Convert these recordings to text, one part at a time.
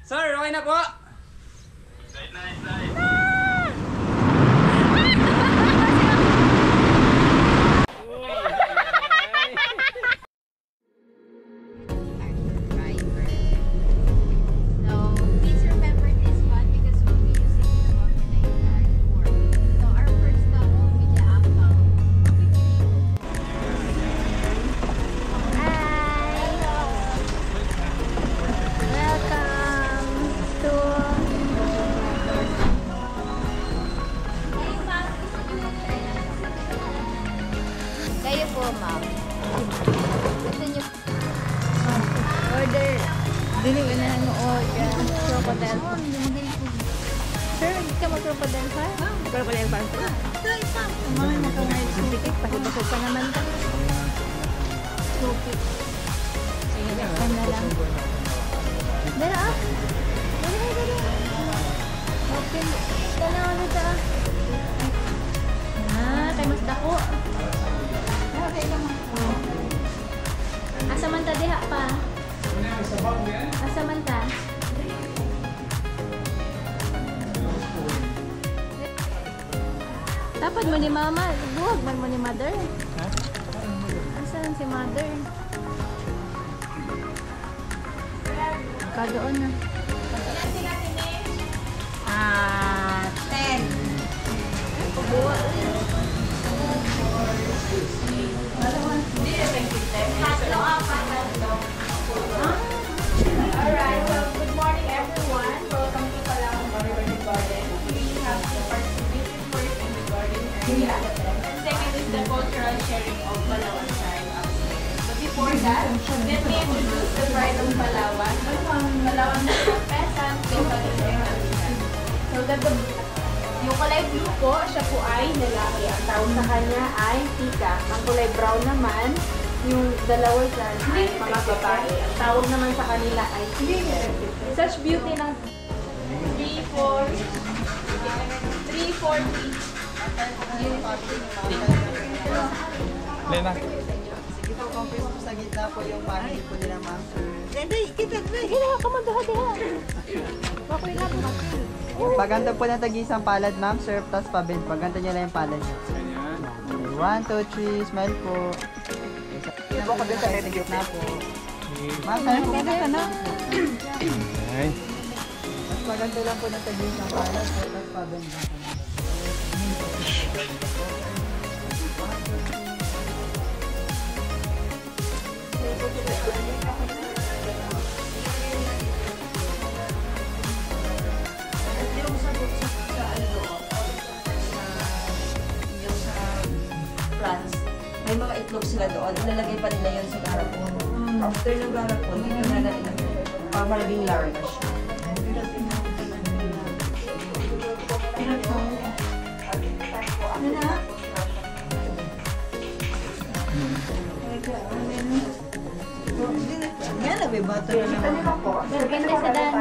Sir, okay na po. Dili ka na order crocodile farm. Sir, hindi ka mag-crocodile farm? Crocodile farm ko. Try pa. Mga nakangayon sa ticket. Pasipasok pa naman ka. Stupid. Sige, next time na lang. Dala ah. Dala. Open. Dala ulit ah. Kay mas dako. Okay naman. Asa man ta diha pa? Asa man ta? Dapat mo ni mama, buwag man mo ni mother. Asan si mother? Kadoon na. 10. Buwag. Alright, well, good morning everyone. Welcome to Palawan Garden. We have the participation first in the garden area. And second is the cultural sharing of Palawan side upstairs. But before that, let me introduce the bride of Palawan. Palawan peasant, local tradition. So yung kulay blue po, siya po ay lalaki. Ang tawag sa kanya ay tika. Ang kulay brown naman, yung dalawa dyan ay mga babae. Ang tawag naman sa kanila ay such beauty ng 340. Lena. Ito, compare po sa gitna po yung family po nila, ma'am. Hindi, kita ka man diha. Bakoy lang, bakoy. Paganda po ng tag-isang palad, ma'am, serve, tas pabend. Paganda nyo lang yung palad nyo. 1, 2, 3, smile po. Ito po din sa gitna po. Ma'am, smile po muna ka na. Mas maganda lang po ng tag-isang palad, serve, tas pabend. May mga itlog sila doon. Ilalagay pa nila yun sa garapon. After ng garapon, dito na lang ilagay. Para maging large. Ano na? Yan na, may bata na naman. Depende sa dan.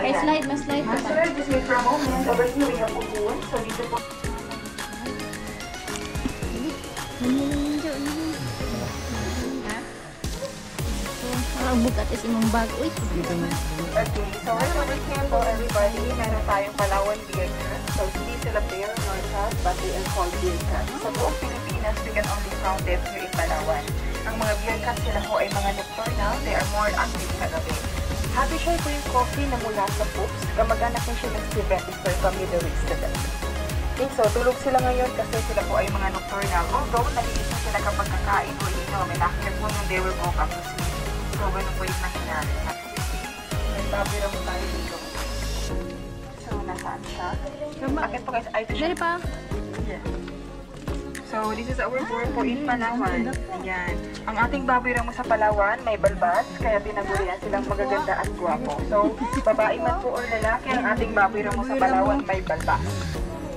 May slide, mas slide pa. Sir, just wait for a moment. Over here we have upuan. So dito po. Ang bukat is imong bag. Uy, Okay, so right over here po everybody, meron tayong Palawan beer cats. So hindi sila beer nor cat, but they are called beer cats. Sa buong Pilipinas, we can only found them here in Palawan. Ang mga beer cats sila po ay mga nocturnal, they are more active sa gabi. Happy siya po yung coffee na mula sa pups. Kamag-anak na siya ng Steven is very familiar with Steven. Okay, so tulog sila ngayon kasi sila po ay mga nocturnal. Although, nagigising sila kapag kakain o inom. May nakikita po yung they will woke up to sleep. So, ganun po yung nangyayari. May babira mo tayo dito. So, nasaan siya? Bakit po guys? Ay, ito siya. dali pa. Yeah. So, this is our board po in Palawan. Ayan. Ang ating babira mo sa Palawan, may balbas, kaya tinagurian silang magaganda at gwapo. So, babae man po or lalaki, ang ating babira mo sa Palawan, may balbas.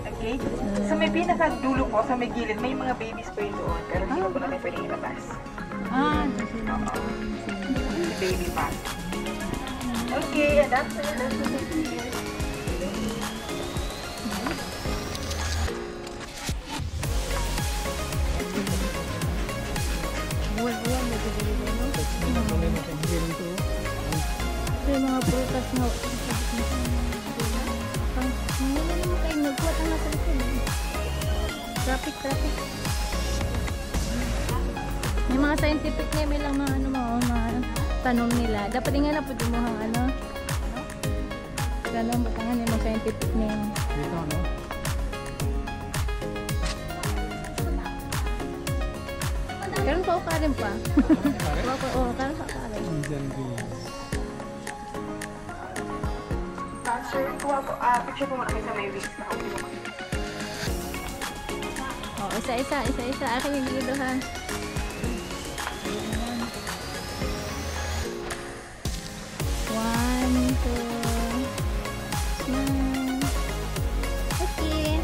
Okay? Sa may pinakadulo po, sa may gilid, may mga babies po yun doon, pero hindi po natin pwedeng ilabas. Baby pass. Okay, and that's it. Let's do it here. May mga prutas na hindi naman kayo nagkuha ang nasa likod. Traffic. May mga scientific name lang mga mga tanom nila. Dapat nga na po dumuhang tanom batangan yung mga scientific name. Dito, no? Karon pa o karin pa. Oo, karon pa karin. Sir, kuha po, picture po muna kayo sa may wings na ako. Oh, isa-isa. Akin yung dito ha. One, two, smile. Okay.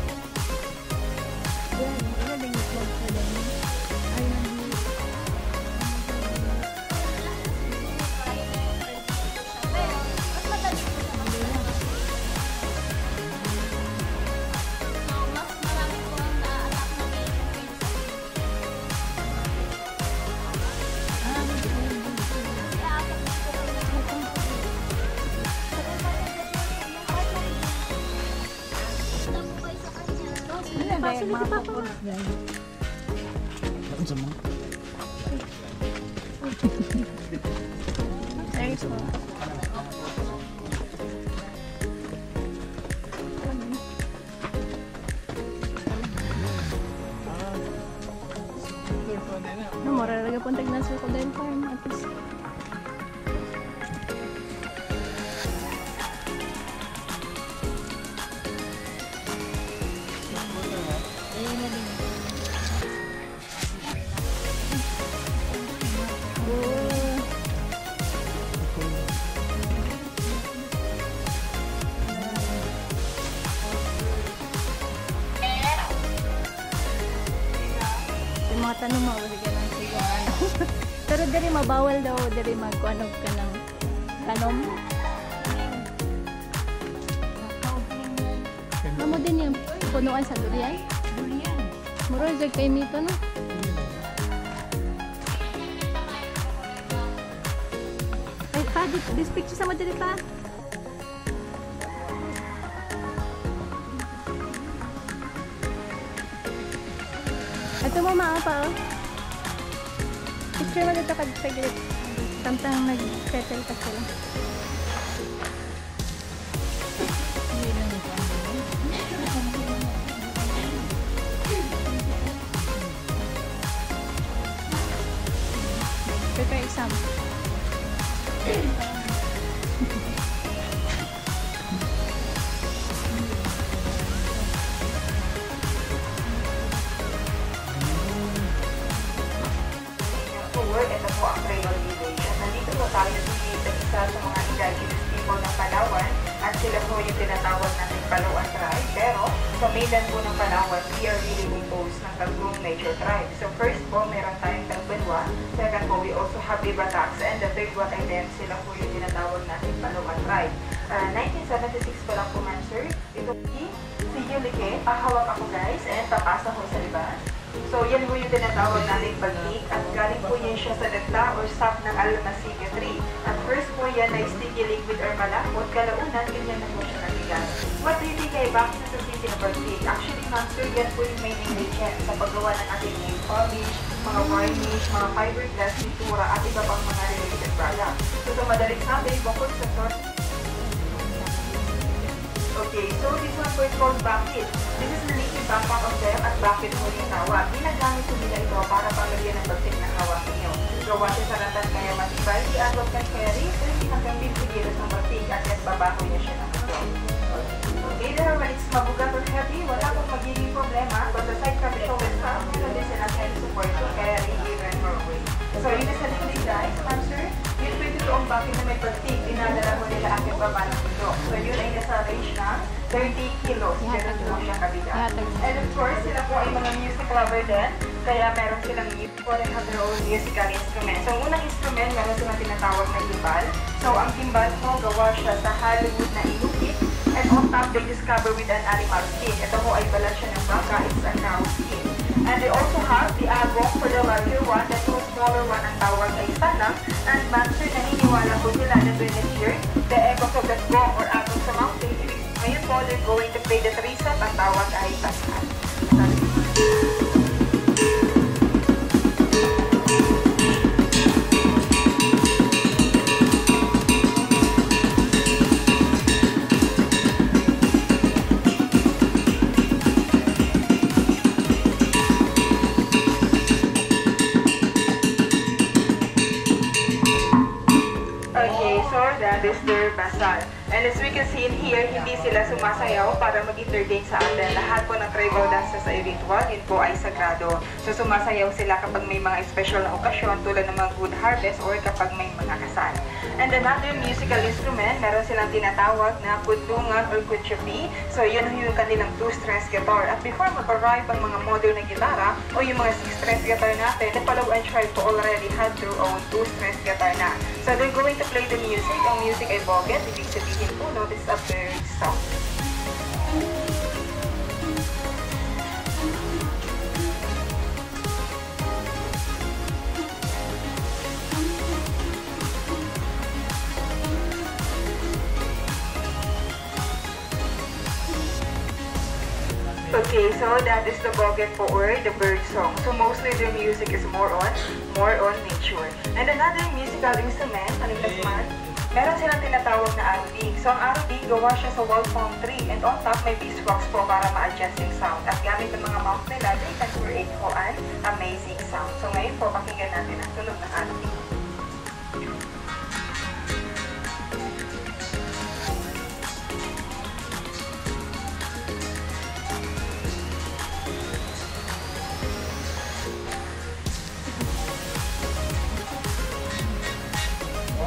Mura lagi pun tignan sa Crocodile Farm. Mga tanong mo kasi ganun siguro. Pero diri mabawal daw diri magkuanog ka ng tanom. Amo din yung punuan sa durian. Muro jud kay mito no. Ay pa this picture sa mo diri pa. Ito mo pa oh. Picture mo dito kagit. Samtang nag-settle ka sila. Prepare exam. Ito po ang Trail Village. Nandito po tayo sa isa sa mga indigenous people ng Palawan at sila po yung tinatawag natin Palawan tribe. Pero sa mainland po ng Palawan, we are really composed ng tatlong major tribes. So first po, meron tayong Tagbanwa. Second po, we also have Ibatax. And the third one ay then sila po yung tinatawag natin Palawan tribe. 1976 pa lang po man, sir. Ito si Yulike. Hawak ako guys and papasa ko sa libas. So, yan po yung tinatawag natin bagnik at galing po yan siya sa dagta or sap ng Almasiga tree. At first po yan ay sticky liquid or malakot, kalaunan, ganyan na po siya nabigas. What do you think ay bakit nasabitin na bagnik? Actually, ma'am sir, yan po yung main ingredient sa paggawa ng ating nail polish, mga varnish, mga fiberglass, pintura, at iba pang mga related products. So, sa madaling sabi, bukod sa source. Okay, so this one po is called bucket. This is the liquid backpack of them at bucket po yung tawag. Ginagamit po nila ito para pamilya ng bagtik ng hawak ninyo. Gawa siya sa ratan kaya matibay, i-adot ng carry, 30 hanggang 50 kilos ng bagtik at yan babaho niya siya ng ito. Okay, there when it's mabugat or heavy, wala pong magiging problema. But aside from ito, meron din silang heavy support to carry, even more weight. So yun is the liquid guys, answer. Yun po ito ang bucket na may bagtik. Dinadala mo nila ang baba ng ito. So yun ay nasa range na 30 kilos. Ganun po siya kabigat. And of course, sila po ay mga music lover din. Kaya meron silang music for and have their own musical instruments. So, ang unang instrument, meron silang tinatawag na gimbal. So, ang gimbal po, gawa siya sa Hollywood na inukit. And on top, they discover with an animal skin. Ito po ay balat siya ng baka. It's a cow skin. And they also have the agong for the larger one, the two smaller one ang tawag ay sanang. And master, naniniwala po sila na when this year, the echoes of the gong or agong sa mountain, ngayon po, they're going to play the three-step ang tawag ay basan. That is their basal. And as we can see in here, hindi sila sumasayaw para mag-entertain sa atin. Lahat po ng tribal dances sa ritual, yun po ay sagrado. So sumasayaw sila kapag may mga special na okasyon tulad ng mga good harvest or kapag may mga kasal. And another musical instrument, meron silang tinatawag na kudungan or kutsupi. So yun yung kanilang 2-string guitar. At before mag-arrive ang mga modern na gitara o yung mga 6-string guitar natin, the Palawan tribe po already had their own 2-string guitar na. So they're going to play the music. Ang music ay boget, ibig sabihin po, no, this is a bird song. Okay, so that is the boget po or the bird song. So mostly their music is more on nature. And another musical instrument, man, meron silang tinatawag na arubing. So ang arubing, gawa siya sa wall palm tree. And on top, may beeswax po para ma-adjust yung sound. At gamit ng mga mouth nila, they can create po an amazing sound. So ngayon po, pakinggan natin ang tunog ng arubing.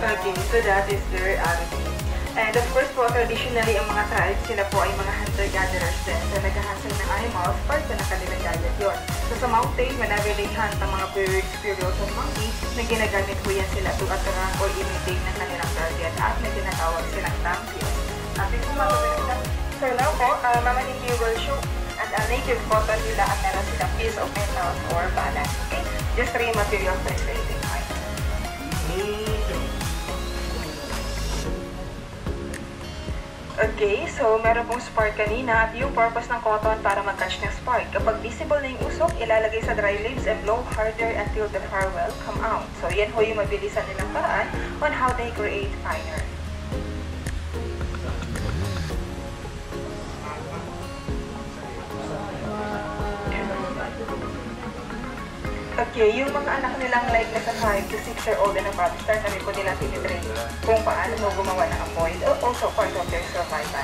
Okay, so that is their arubing. And of course po, traditionally, ang mga tribes, sila po ay mga hunter-gatherers din. So naghahassle ng animals, part na kanilang diet yun. So sa mountain, whenever they hunt ng mga birds, squirrels, and monkeys, na ginagamit po yan sila to attract or imitate ng kanilang target at na tinatawag silang champions. At ito so now po, Mama Nindy will show at a native cotton nila at meron silang piece of metal or balance. Okay? Just 3 materials for creating art. Okay, so meron pong spark kanina at yung purpose ng cotton para mag-catch ng spark. Kapag visible na yung usok, ilalagay sa dry leaves and blow harder until the fire will come out. So yan ho yung mabilisan nilang paraan on how they create fire. Okay, yung mga anak nilang like nasa 5 to 6 year old and above, start na rin po nila tinitrain kung paano mo gumawa ng apoy, also part of their survival.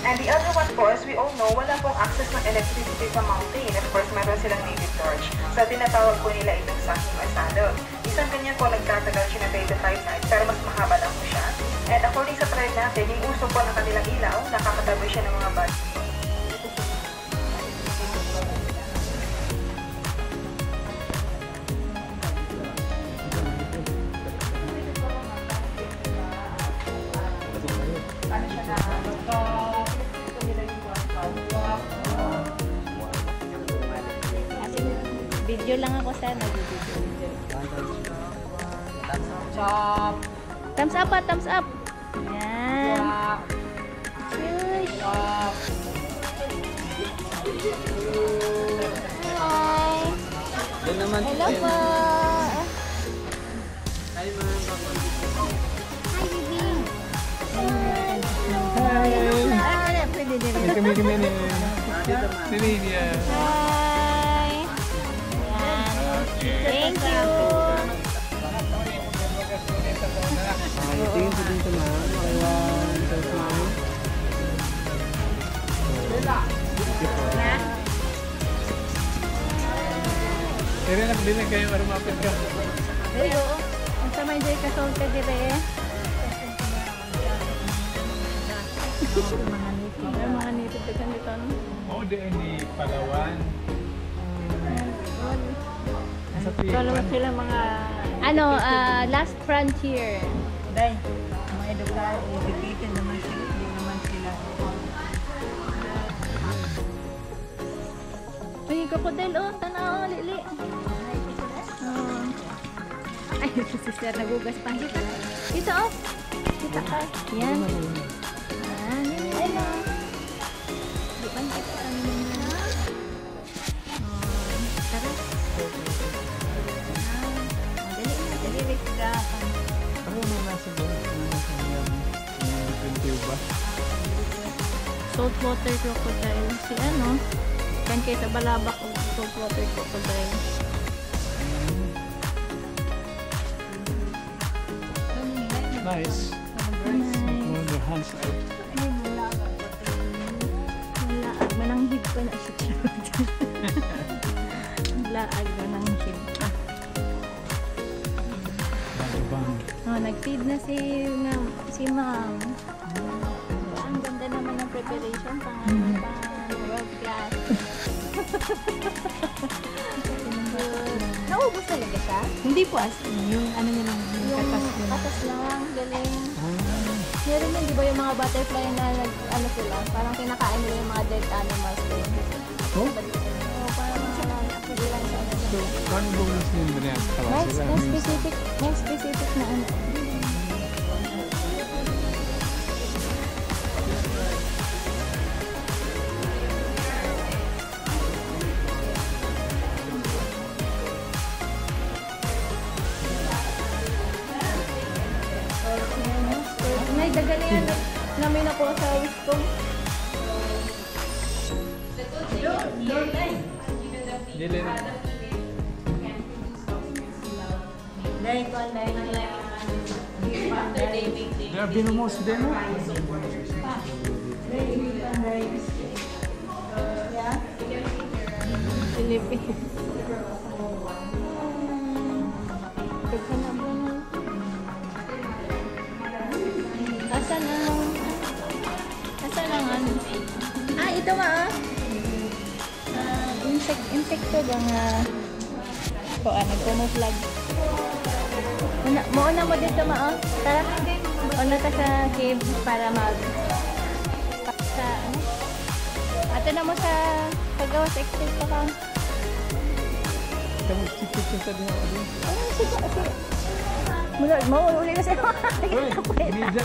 And the other one po, as we all know, wala pong access ng electricity sa mountain. Of course, meron silang native torch. So, tinatawag po nila itong sahing o salog. Isang ganyan po nagtatagal siya na 3 to 5 nights, pero mas mahaba lang po siya. And according sa tribe natin, yung usok po ng kanilang ilaw, nakakataboy siya ng mga bats. Video lang ako sa nag-video. Thumbs up pa, thumbs up. Yan. Shush. Hi. Hello po. Hi, ma'am. Hi, baby. Hi. Pwede din. Kami ni Lydia. Hi. Thank you. Tingin po dito, ma'am. Kaya nagbilang kayo para mapit ka. Ayo, ang samay dyan kasolta dire. Mga native dyan dito. Oo, di Palawan. Kalo sila mga last frontier. Day, mga educated naman sila, hindi naman sila. Uy, crocodile, oh. Tanaw, lili. Oh. Ay, si Sir nagugas pa. Dito. Dito, oh. Dito ka. Yan. Yan, yan, yan. Di ba kita kami na? Oh, tara. Dali na, dali rin ka. Ano na nasa doon? Ano nasa yung ba? Saltwater crocodile. Si ano? Kan kayo sa Balabak o saltwater crocodile. Nice. On the hand side. Laag mananghid pa na siya. Laag mananghid pa. Bang. Oh, nag-feed na si ma'am. Ang ganda naman ng preparation pang world class. Naubos talaga siya? Hindi po as yung ano niya lang, yung katas niya. Katas lang, galing. Meron yun, di ba yung mga butterfly na ano sila, parang kinakain nila yung mga dead animals din. Oh? Oo, parang mga lang sa ano. So, carnivorous din ba yan? May specific na ano. May daga na yan. Namin ako sa wisdom. Dilin. They are binumos din, no? Philippines. Asan ang ano? Ah, ito ma insekto ba nga ko nagkumuflag. Mauna mo dito ma tara. Una ka sa cave para mag sa ano? Ato na mo sa paggawas exit pa ka. Kamu sikit sa din ako din. Sige. Mau ulit kasi ako. Uy, media.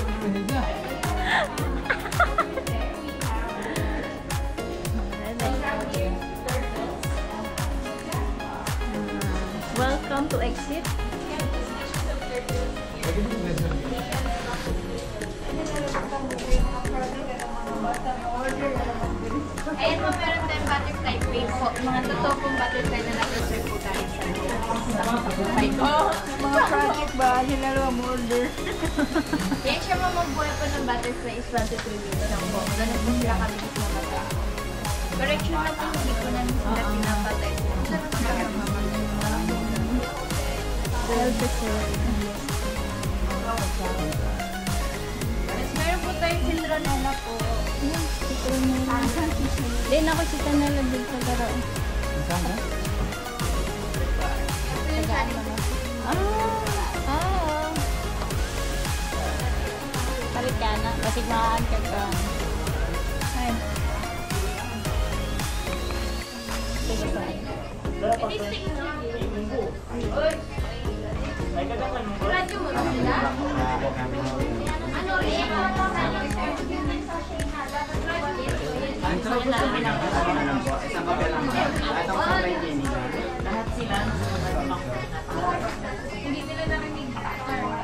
Welcome to exit. Ayan po, meron tayong butterfly face po. Mga totoo pong butterfly na nag-serve po tayo sa Mga project ba? Hinalo ang order. Yan siya mamabuhay po ng butterfly is 23 weeks lang po. Ganun po sila kabilis na mata. Correction na po, hindi po namin sila pinapatay po. Well preserved. Yes, meron po tayong citronella po. Din ako si Tanala din sa laro. Saan ka? Ito yung saan mo. Parit ka na. Basig makaan ka ka. Ay. Sige pa. Radyo mo na sila? Ano rin? Hindi nila narinig.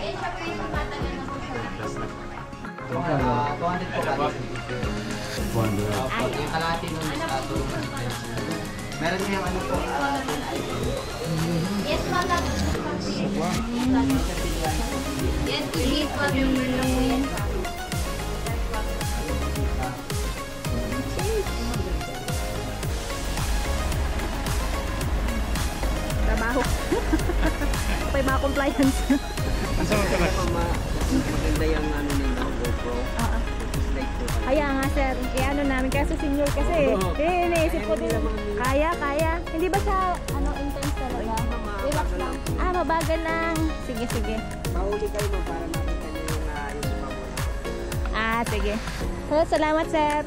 Eh, siya po yung matagal na po siya. 200 po kali. Yung kalahati nun sa tulungan. Meron niya yung ano po. Yes, mata. Yes, please, watermelon lang po yan. Trabaho. May mga compliance. Maganda yung ano nila, GoPro. Slide po. Kaya nga sir, kaya ano namin, kasi senior kasi. Iniisip ko din. Kaya. Hindi ba siya, intense talaga? Relax lang. Mabagal lang. Sige. Mahuli kayo mo para makita niyo yung sumamo. Sige. Salamat sir.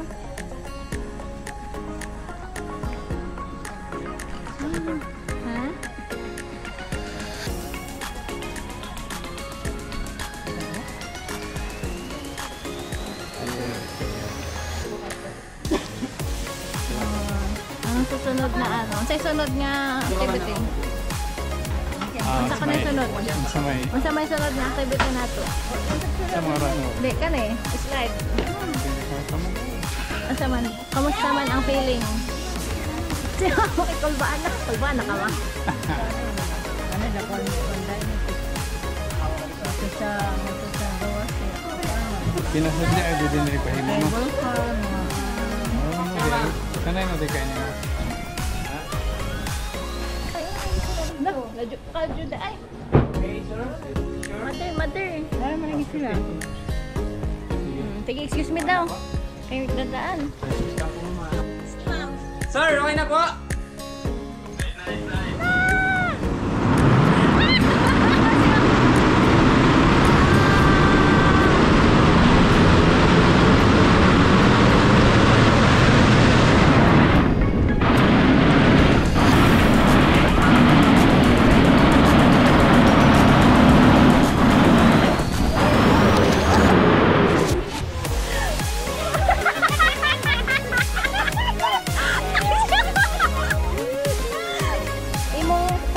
Unsay sunod nga activity? Unsa ka na sunod? Unsa may sunod nga activity nato? Sa mga raso. Di ka na slide. Unsa man? Kamusta man ang feeling? Kulbaan na ka ba? Ano na kon konday ni. Sa gawas. Pinasad niya ay din na ipahimo mo. Kanay mo di kayo niya. No, lajo ka juda ay. Mother. Dara man lagi sila. Sige, excuse me daw. Kayo dadaan. Sir, okay na po!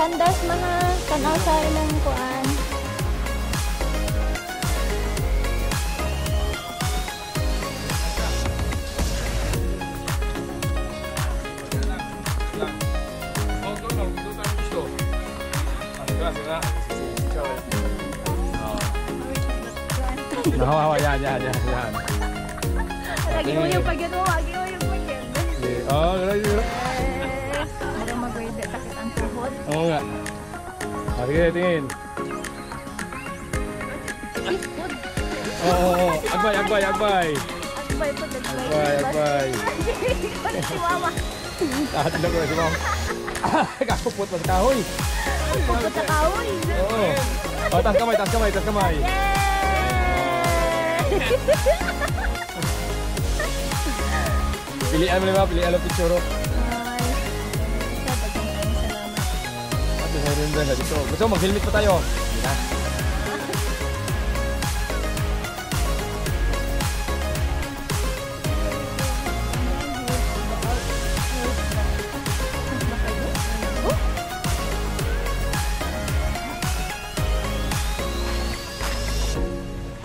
Kandas mga tanaw sa ng kuan. Hawa, yan. Lagi uyog pag yun mo, lagi uyog pag yun. Oh, Parang mag-grade sakit ang tuhod. oo nga. Sige, tingin. Seafood. Oo. Agbay. Agbay po, Agbay. Si mama. Lahat lang ko na si ma'am. Kakupot pa sa kahoy. Pupot sa kahoy. Oo. Oh, tas kamay. Yay! Pilihan mo naman, pilihan ang picture. Ay, salamat. At sa rin ba dito. Gusto mo, mag-helmet pa tayo. Hindi na.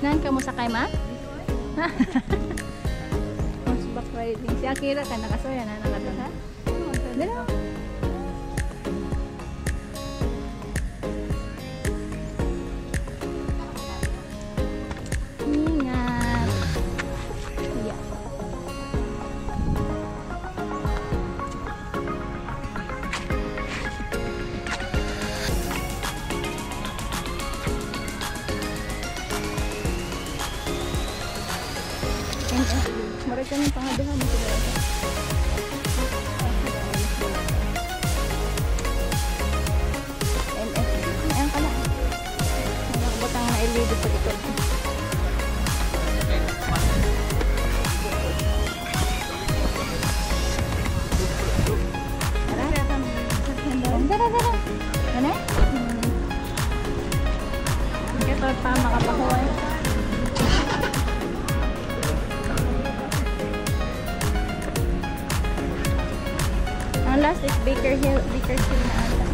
Nan ka mo sakay ma? Horseback riding. Si Akira ka nakasuya na nakadala. Dala. Ingat. Iya. Mereka ni pengadahan itu berapa? Yang kana? Yang butang na LED sa likod. Dara. Ano? Ito pa makapakuha. Ang last is Bakersfield na ata.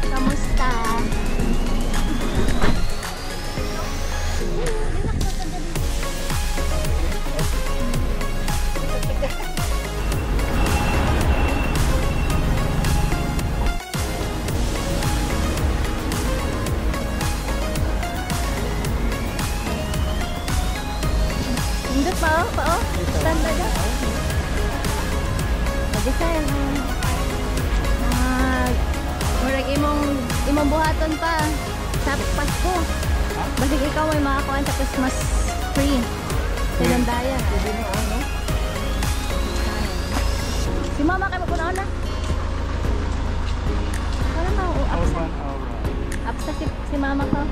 Kamusta? Indot pa oh. Standard na. Mag-design murag imong buhaton pa sa Pasko. Basig ikaw may makakuha sa Christmas free. Sinundaya. Si mama kayo magpunaon na. Parang upsa si mama ko.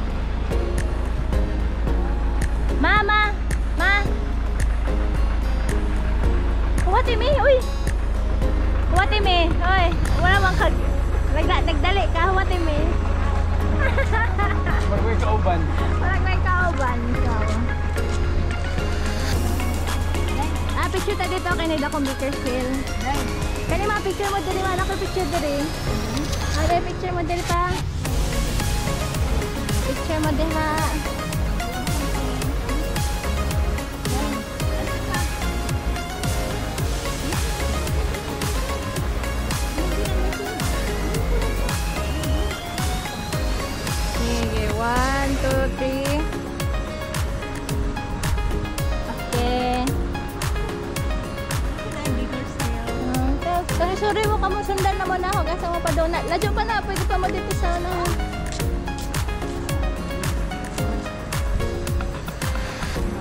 Mama! Ma! Huwati mi! Uy! Huwati mi! Uy! Wala mang kag... Nagdali ka! Huwati mi! Marami kauban. Parang may kauban. Ikaw. Picture ta dito kay Nida kong Bakersfield. Kani mga picture mo dali, wala ko picture dali. Ay, picture mo dali pa. Picture mo dali ha. Sige, 1, 2, 3. Okay. Sorry mo kamo sundan naman ako kasi mo pa doon. Ladyo pa na, pwede pa mo dito sa ano.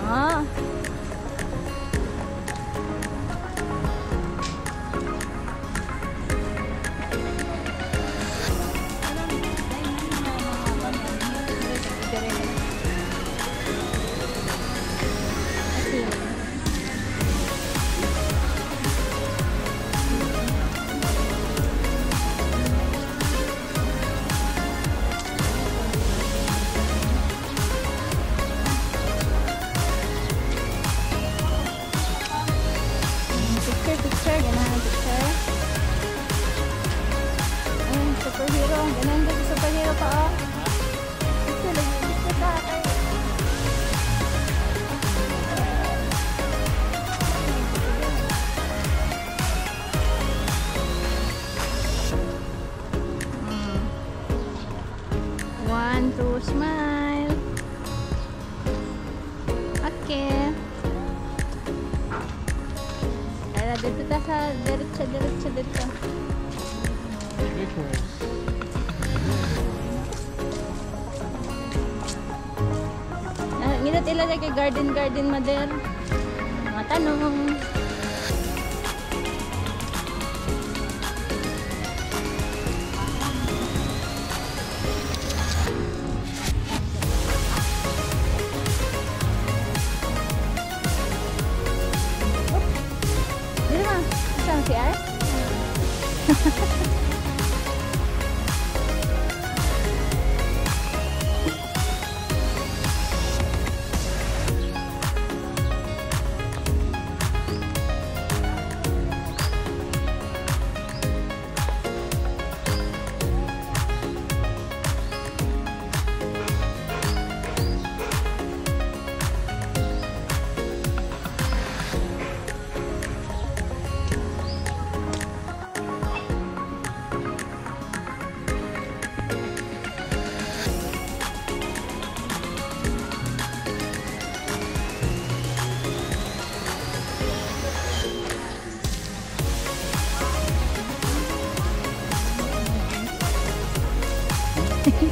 Ah. Picture, ganahan picture. Ayun, superhero. Ganahan din superhero pa, oh. Picture, lagi picture pa, kay. One, two, smile. Okay. Dito ta sa diretso dito. Nginat ilagay kay garden mother. Mga tanong. CR?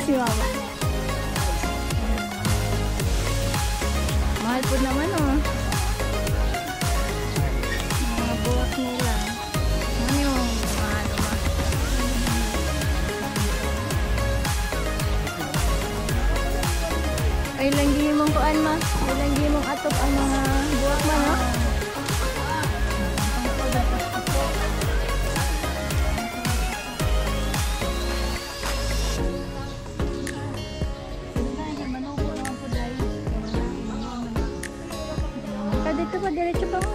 Si Mama. Mahal po naman, oh. Mga buwak nila. Ano yung mahal naman? Ay, langgi mong kuan, ma. Ay, langgi mong atop ang mga buwak, ma, no? Dito pa, diretso pa mo.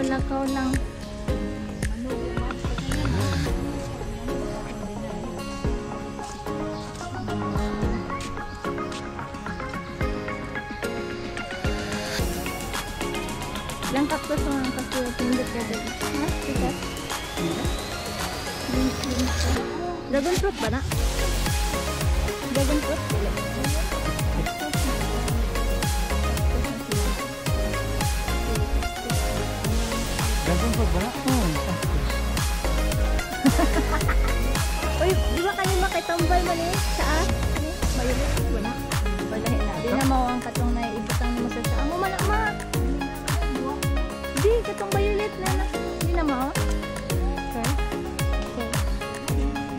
Lakaw lang. Lang kaktus mo ang kaktus. Pindot ka dito. Ha? Sikat? Dragon fruit ba na? Dragon fruit? Dragon fruit ba na? Oo. Uy, di ba kanina makitambal mo ni? Saan? Mayulit ba na? Walahin na. Di na mo ang katong na ibutang mo sa saan. Mo man ma. Di, katong violet na. Di na mo. Okay. Okay.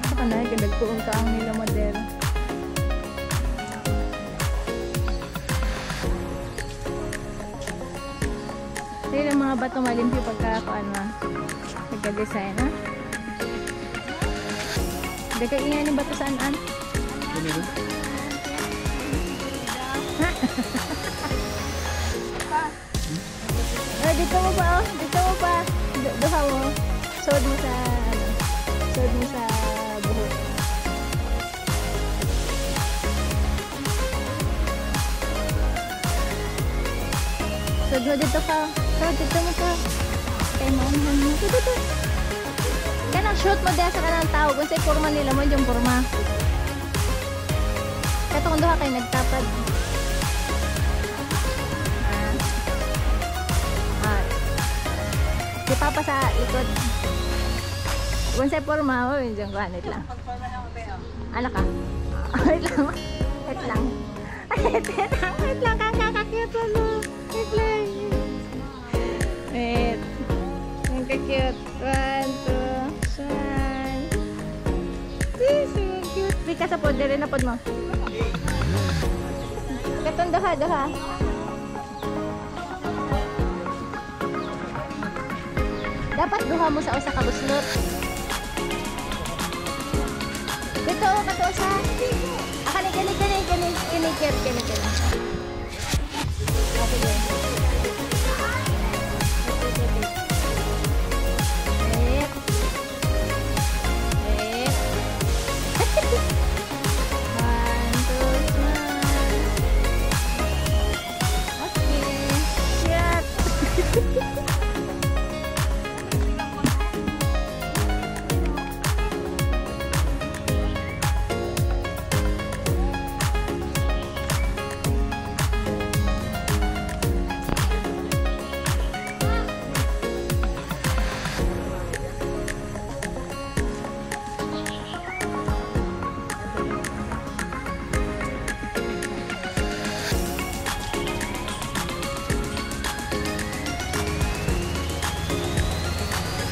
Saka na, kadagpuong ka ang nila model. Dahil ang mga bato malimpyo pagkakuan ma. Ka-design, ha? Hindi ka ingay ni bato saan, an? Dito mo pa, oh. Dito mo pa. Duha mo. Sod mo sa, ano, sod mo sa buhok. Sod mo dito ka. Sod dito mo ka. Kaya maunahan mo. Dito. Kanang shoot mo dyan sa kanang tao. Kung sa'y forma nila mo, yung forma. Kato kung duha kayo nagtapad. Si Papa sa likod. Kung sa'y forma, yung dyan kuhanit lang. Ala ka. Wait lang. Wait lang. Wait lang. Kakakakute mo. Wait lang. Wait. Ang kakute. 1, 2, 1. So cute. Bika sa pod. Dire na pod mo. Katong daha. Dapat duha mo sa usa ka buslot. Dito kato sa. Kani.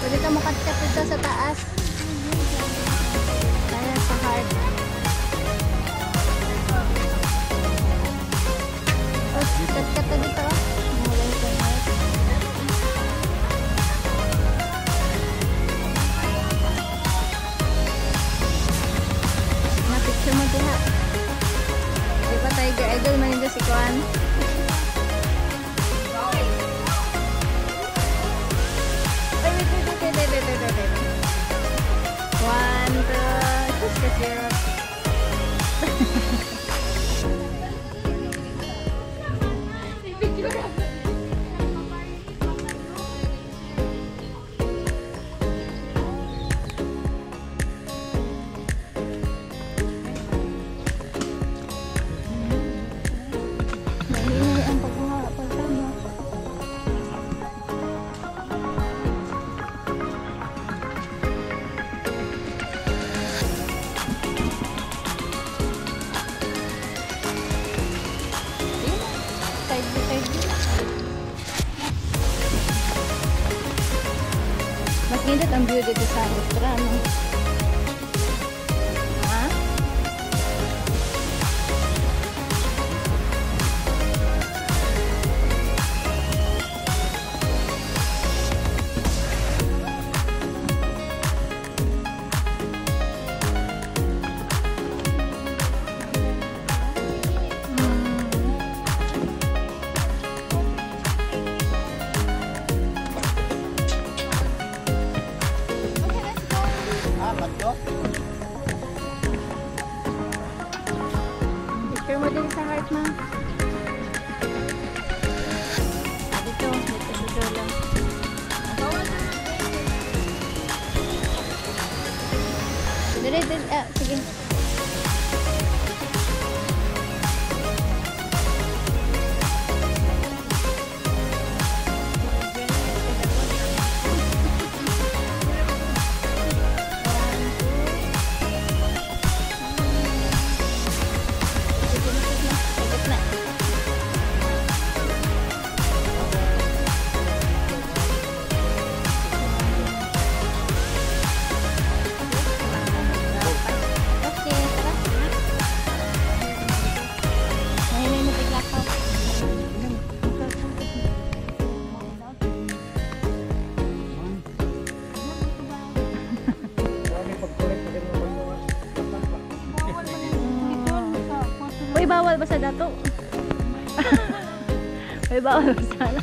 Pwede ka makakat dito sa taas. Kaya sa hard. Tapos kat-kat na dito. Mulay sa hard. Na-picture mo diha. Di ba Tiger Idol man yung si Kuan? One, two, just the syrup. Mahingi ang pagkama. Mas ganda ang view dito sa Ultra, no? Ha? bawal ba sa dato? May bawal ba sana?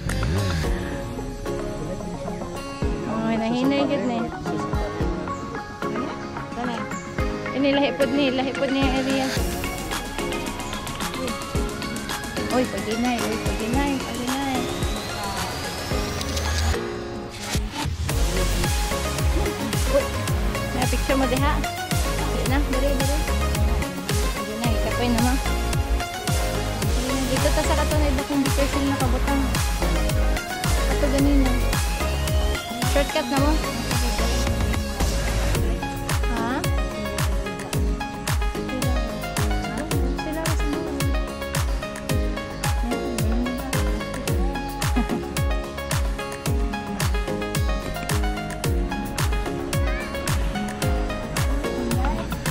Oh, nahinay gid ni. Sana. Ini lahipod ni ang area. Oy, paginay. Picture mo diha. Dili na, dali. Dili na, ikapoy naman. Dito ta sa katunay bakong di sila nakabutang. Ato ganina. Shortcut na mo. Ha? Sila mas mo.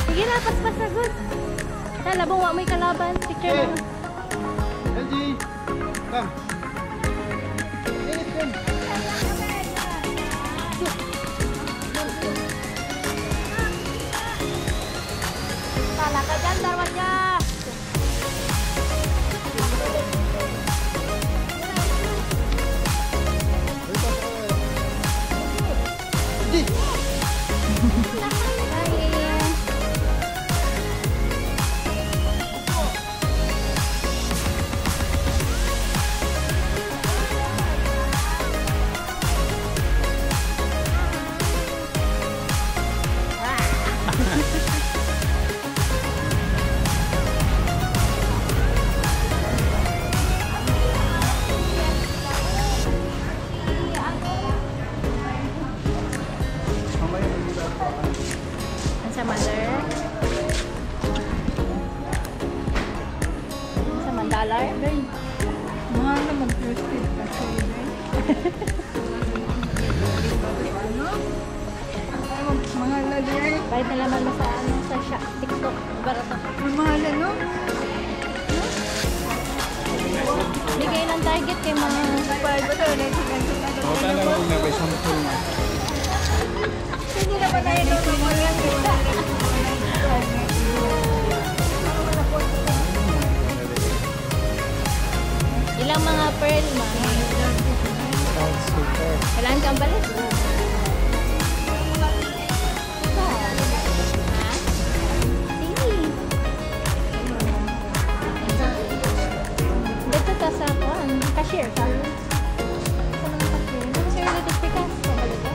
Sige na, pas-pas na good. Labong wa may kalaban. Picture mo. LG! Come! Pala ka dyan, darwanya! Sa mother. Sa mandalar. Mahal na mag-trusted kasi yun eh. Mahal na din eh. Kahit nalaman mo sa ano, sa TikTok. Barato. Mahal na no? Bigay ng target kay mga Kapal ba daw? Nagsigan-sigan. O, talaga kung nabay sample na. Hindi na ba tayo nung mamulang kita? ilang mga pearl ma. Kailangan kang balik. Ha? Sige. Dito ka sa kuwan. Cashier ka. Sir, related ka. Pabalik ka.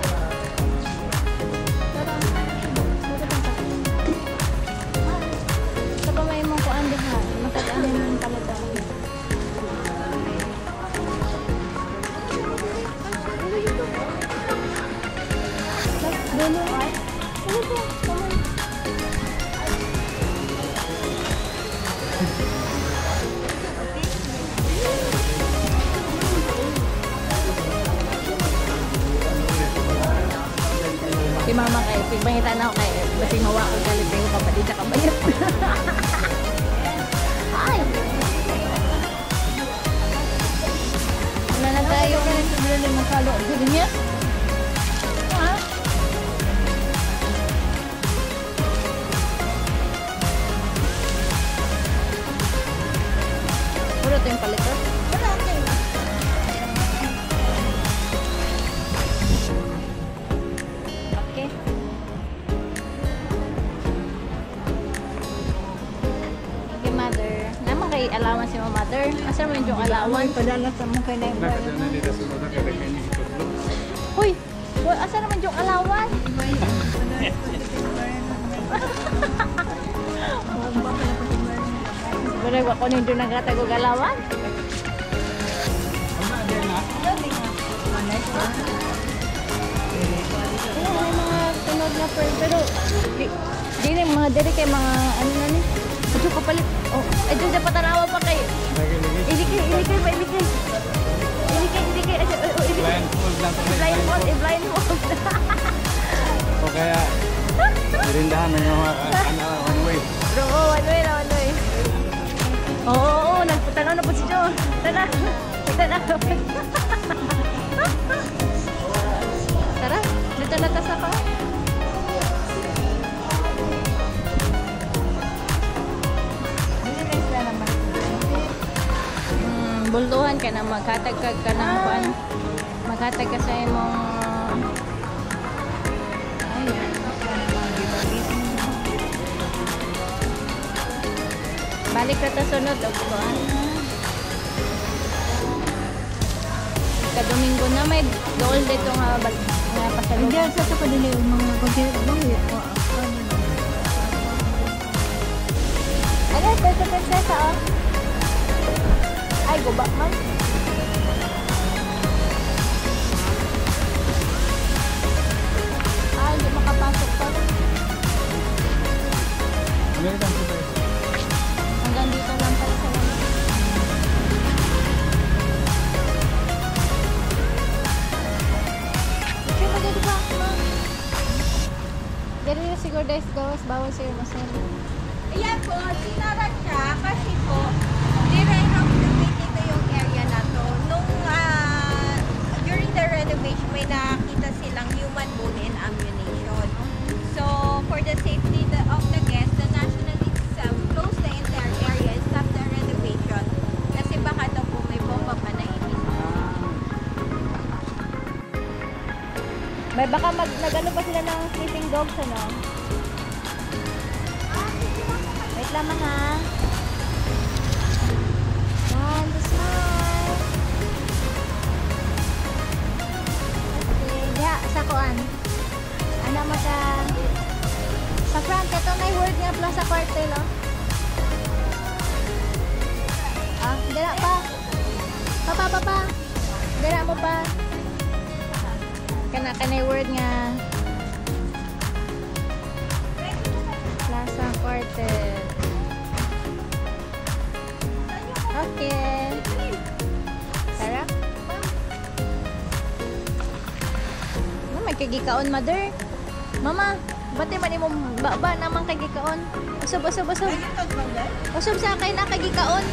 Sa pamay mong kuwan diha. Makadaan mo yung palata. Dulu ay. Ano to? Kamay. Si mama kay pigbangitan ako kay basi mawa ko galit ko kapatid sa kabayot. Ay. Wala na tayo kanang tuloy ng makalo. Dili niya. Ha? Puro ito yung palito? Wala ito. Okay. Okay, mother. Naman kay alawan si mga mother. Asa mo yung alawan? Padala sa mong kay na Nakita na dito sa mga kaya ni Tutlo. Uy! Asa naman yung alawan? Siguro ako nito nagratag og alawan. Ayun, may mga tunod na pearl. Pero, di na yung mga dere kay mga ano na ni. Ito kapalit. Oh, ito siya patanawa pa kay. Ilikay. Blindfold lang ito. Blindfold. O kaya, dirindahan ng mga one way. Bro, one way. Oo, nagpatanaw na po si Jo. Tara. Tara, dito na tas ako. Hindi na sila naman. bultuhan ka na maghatag ka ng kuan. Maghatag ka sa imong balik na ta sunod og kuan. Domingo na may gold dito nga pasalubong. Hindi sa ito pa din yung mga konti. Ano, ito prinsesa oh. Ay, guba man. Ay, hindi makapasok pa. Hanggang dito lang pala sa lang. Picture mo dito ba? Dito siguro guys, gawas bawal sa'yo masaya. Ayan po, sinarat siya kasi po, nire-renovate dito yung area na to. Nung during the renovation, may nakita silang human bone and ammunition. So, for the safety of the guests, the National itself closed the entire area and stopped the renovation. Kasi baka daw po may bomba pa na ibig. May baka nag-ano pa sila ng sleeping dogs, ano? Wait lamang ha. One, two, smile. Okay, diha, sa kuan. Ano mo ka? Sa front, ito may word nga plus sa quarter, oh. Ah, dira pa. Pa. Dira mo pa. Kanay word nga Plaza Quartet. Okay. Sarap. May kagikaon, mother. Mama, bati man mo baba naman kagikaon. Usub. Usub sa akin na kagikaon.